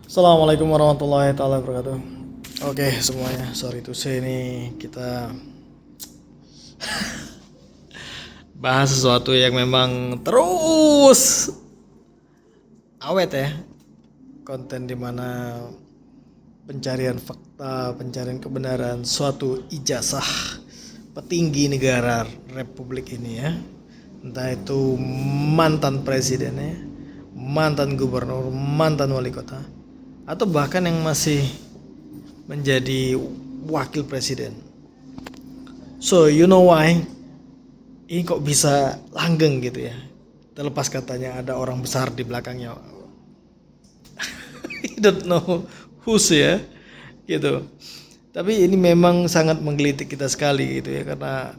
Assalamualaikum warahmatullahi taala wabarakatuh. Oke semuanya, sorry to say ini kita bahas sesuatu yang memang terus awet ya. Konten dimana pencarian fakta, pencarian kebenaran suatu ijazah petinggi negara Republik ini ya. Entah itu mantan presiden ya, mantan gubernur, mantan wali kota, atau bahkan yang masih menjadi wakil presiden. So you know why ini kok bisa langgeng gitu ya? Terlepas katanya ada orang besar di belakangnya. I don't know who's ya gitu. Tapi ini memang sangat menggelitik kita sekali gitu ya, karena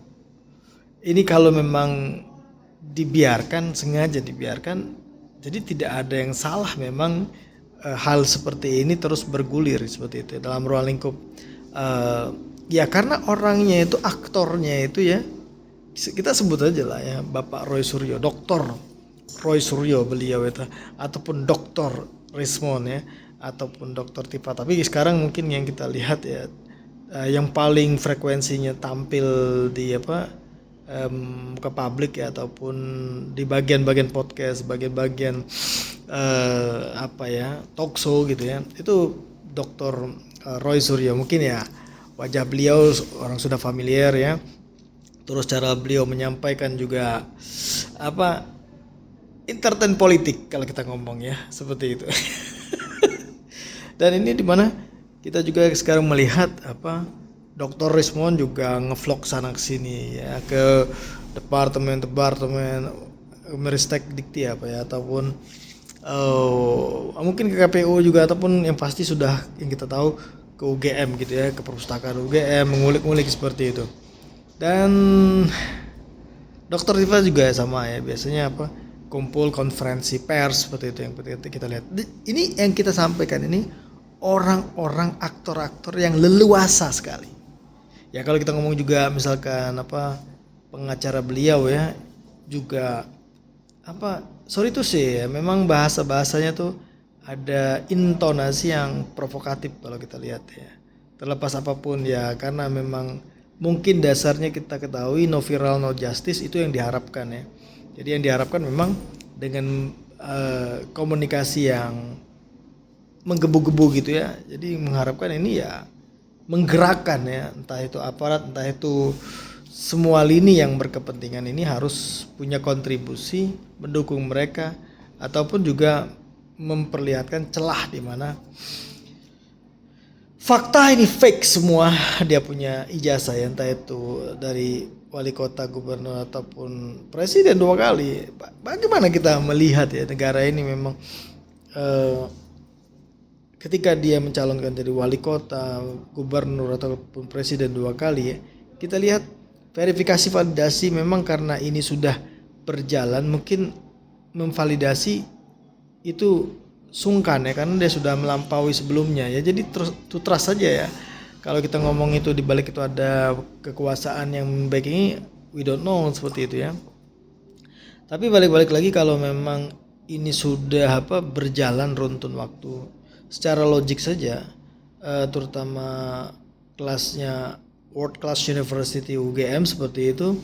ini kalau memang dibiarkan, sengaja dibiarkan, jadi tidak ada yang salah memang hal seperti ini terus bergulir seperti itu dalam ruang lingkup ya, karena orangnya itu, aktornya itu ya, kita sebut aja lah ya, Bapak Roy Suryo, Doktor Roy Suryo beliau itu, ataupun Doktor Rismon ya, ataupun Doktor Tipa. Tapi sekarang mungkin yang kita lihat ya, yang paling frekuensinya tampil di ke publik ya, ataupun di bagian-bagian podcast, bagian-bagian talk show gitu ya, itu Dr. Roy Suryo. Mungkin ya wajah beliau orang sudah familiar ya, terus cara beliau menyampaikan juga entertain politik kalau kita ngomong ya, seperti itu. Dan ini dimana kita juga sekarang melihat Dr. Rismon juga ngevlog sana kesini ya, ke departemen Meristek Dikti ataupun mungkin ke KPU juga, ataupun yang pasti sudah yang kita tahu ke UGM gitu ya, ke perpustakaan UGM, mengulik-ngulik seperti itu. Dan Dokter Tifa juga sama ya, biasanya kumpul konferensi pers seperti itu yang kita lihat. Ini yang kita sampaikan ini orang-orang aktor-aktor yang leluasa sekali. Ya kalau kita ngomong juga misalkan pengacara beliau ya, juga sorry tuh sih ya, memang bahasanya tuh ada intonasi yang provokatif kalau kita lihat ya. Terlepas apapun ya, karena memang mungkin dasarnya kita ketahui no viral no justice, itu yang diharapkan ya. Jadi yang diharapkan memang dengan komunikasi yang menggebu-gebu gitu ya. Jadi mengharapkan ini ya menggerakkan ya, entah itu aparat, entah itu semua lini yang berkepentingan ini harus punya kontribusi mendukung mereka, ataupun juga memperlihatkan celah di mana fakta ini fake semua. Dia punya ijazah ya, entah itu dari wali kota, gubernur, ataupun presiden 2 kali. Bagaimana kita melihat ya negara ini memang ketika dia mencalonkan jadi wali kota, gubernur, ataupun presiden 2 kali ya, kita lihat verifikasi validasi memang karena ini sudah berjalan, mungkin memvalidasi itu sungkan ya, karena dia sudah melampaui sebelumnya ya. Jadi trust saja ya. Kalau kita ngomong itu di balik itu ada kekuasaan yang baik, ini we don't know seperti itu ya. Tapi balik lagi, kalau memang ini sudah berjalan runtun waktu, secara logik saja, terutama kelasnya World Class University UGM seperti itu,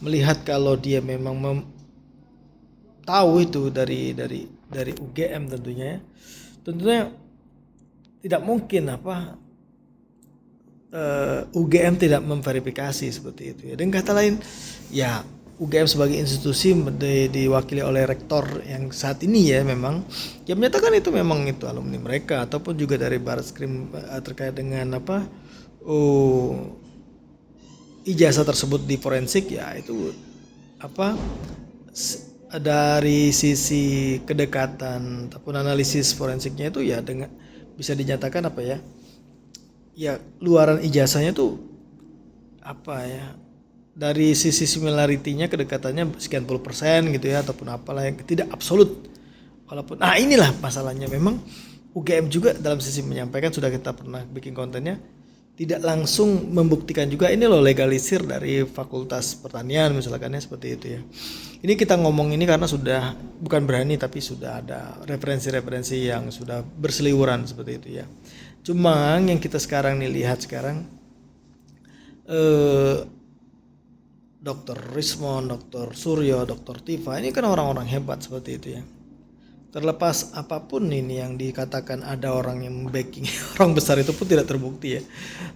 melihat kalau dia memang tahu itu dari UGM tentunya tidak mungkin UGM tidak memverifikasi seperti itu ya. Dengan kata lain ya, UGM sebagai institusi diwakili oleh rektor yang saat ini ya, memang ya menyatakan itu memang itu alumni mereka, ataupun juga dari Baratskrim terkait dengan ijazah tersebut di forensik ya, itu dari sisi kedekatan ataupun analisis forensiknya itu ya, dengan bisa dinyatakan ya luaran ijazahnya tuh dari sisi similarity-nya, kedekatannya sekian puluh persen gitu ya, ataupun apalah yang tidak absolut. Walaupun inilah masalahnya, memang UGM juga dalam sisi menyampaikan, sudah kita pernah bikin kontennya, tidak langsung membuktikan juga ini loh legalisir dari Fakultas Pertanian misalkan ya, seperti itu ya. Ini kita ngomong ini karena sudah bukan berani tapi sudah ada referensi-referensi yang sudah berseliweran seperti itu ya. Cuma yang kita sekarang nih lihat sekarang Dr. Rismon, Dr. Suryo, Dr. Tifa ini kan orang-orang hebat seperti itu ya. Terlepas apapun ini yang dikatakan ada orang yang backing orang besar itu pun tidak terbukti ya.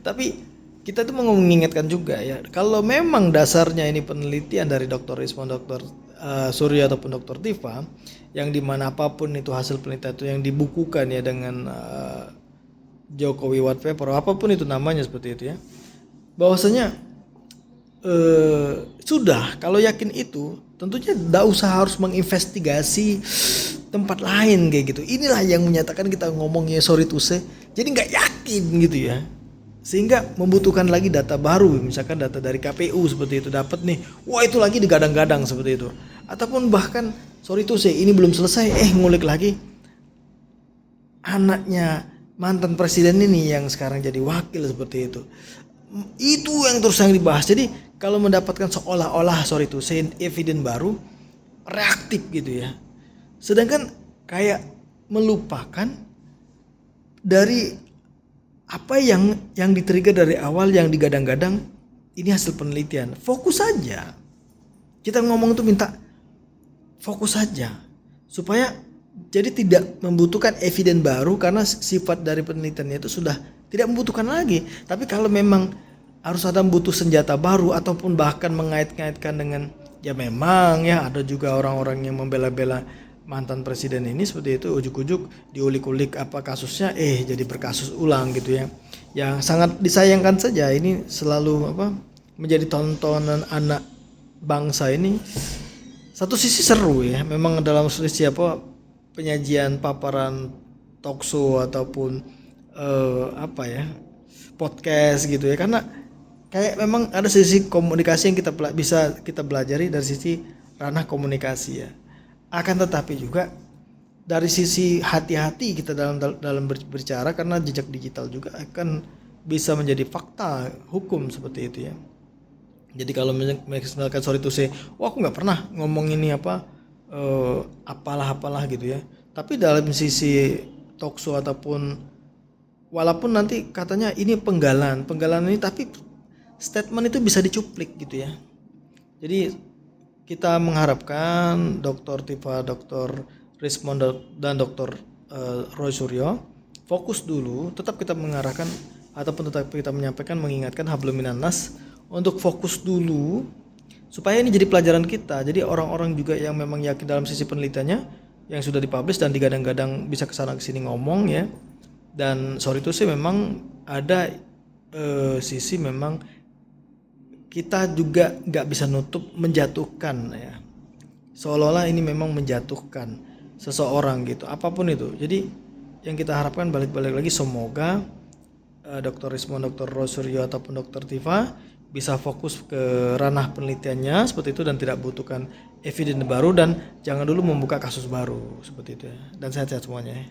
Tapi kita tuh mau mengingatkan juga ya, kalau memang dasarnya ini penelitian dari Dr. Rismon, Dr. Surya ataupun Dr. Tifa, yang dimana apapun itu hasil penelitian itu yang dibukukan ya dengan Jokowi White Paper, apapun itu namanya seperti itu ya, bahwasanya sudah kalau yakin itu tentunya tidak usah harus menginvestigasi tempat lain kayak gitu. Inilah yang menyatakan kita ngomongnya sorry to say, jadi nggak yakin gitu ya, sehingga membutuhkan lagi data baru, misalkan data dari KPU seperti itu dapat nih, wah itu lagi digadang-gadang seperti itu, ataupun bahkan sorry to say ini belum selesai ngulik lagi anaknya mantan presiden ini yang sekarang jadi wakil seperti itu yang terus yang dibahas. Jadi kalau mendapatkan seolah-olah sorry to say evidence baru reaktif gitu ya, sedangkan kayak melupakan dari apa yang di-trigger dari awal yang digadang-gadang ini hasil penelitian. Fokus saja. Kita ngomong tuh minta fokus saja supaya jadi tidak membutuhkan evidence baru karena sifat dari penelitiannya itu sudah tidak membutuhkan lagi. Tapi kalau memang harus ada butuh senjata baru ataupun bahkan mengait-ngaitkan dengan ya memang ya ada juga orang-orang yang membela-bela mantan presiden ini seperti itu, ujuk-ujuk diulik-ulik apa kasusnya jadi berkasus ulang gitu ya. Yang sangat disayangkan saja ini selalu menjadi tontonan anak bangsa ini. Satu sisi seru ya, memang dalam sisi penyajian paparan talkshow ataupun podcast gitu ya, karena kayak memang ada sisi komunikasi yang bisa kita pelajari dari sisi ranah komunikasi ya. Akan tetapi juga dari sisi hati-hati kita dalam berbicara, karena jejak digital juga akan bisa menjadi fakta hukum seperti itu ya. Jadi kalau misalkan sorry to say, aku nggak pernah ngomong ini apalah gitu ya. Tapi dalam sisi talkshow ataupun walaupun nanti katanya ini penggalan ini, tapi statement itu bisa dicuplik gitu ya. Jadi kita mengharapkan Dr. Tifa, Dr. Rismon dan Dr. Roy Suryo fokus dulu, tetap kita mengarahkan ataupun tetap kita menyampaikan, mengingatkan hablum minannas untuk fokus dulu supaya ini jadi pelajaran kita. Jadi orang-orang juga yang memang yakin dalam sisi penelitiannya yang sudah dipublish dan digadang-gadang bisa kesana kesini ngomong ya. Dan sorry itu sih memang ada sisi memang kita juga nggak bisa nutup menjatuhkan ya, seolah-olah ini memang menjatuhkan seseorang gitu, apapun itu. Jadi yang kita harapkan balik-balik lagi semoga Dr. Rismon, Dr. Rosuryo ataupun Dr. Tifa bisa fokus ke ranah penelitiannya seperti itu dan tidak butuhkan evidence baru dan jangan dulu membuka kasus baru seperti itu ya. Dan sehat-sehat semuanya ya.